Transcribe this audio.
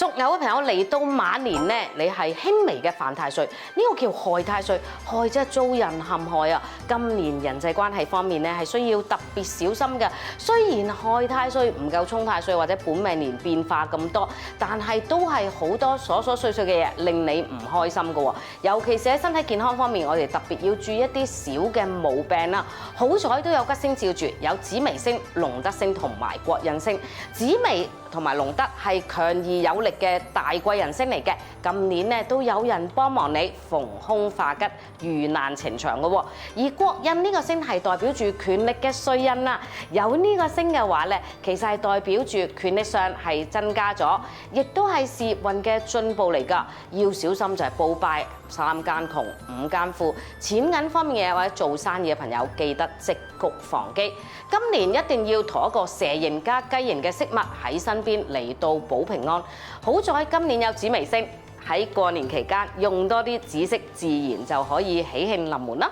屬牛嘅朋友嚟到馬年咧，你係輕微嘅犯太歲，呢個叫害太歲，害即係遭人陷害啊！今年人際關係方面咧係需要特別小心嘅。雖然害太歲唔夠沖太歲或者本命年變化咁多，但係都係好多瑣瑣碎碎嘅嘢令你唔開心嘅喎。尤其是喺身體健康方面，我哋特別要注意一啲小嘅毛病啦。好彩都有吉星照住，有紫微星、龍德星同埋國印星。紫微同埋龍德係強而有力嘅大貴人星嚟嘅，今年咧都有人幫忙你逢凶化吉、遇難呈祥嘅喎。而國印呢個星係代表住權力嘅帥印啦，有呢個星嘅話咧，其實係代表住權力上係增加咗，亦都係事業運嘅進步嚟㗎。要小心就係報敗、三間窮、五間富，錢銀方面嘅或者做生意嘅朋友記得積谷防饑。今年一定要馱一個蛇形加雞形嘅飾物喺身邊嚟到保平安。好在今年有紫微星，喺過年期間用多啲紫色，自然就可以喜慶臨門啦。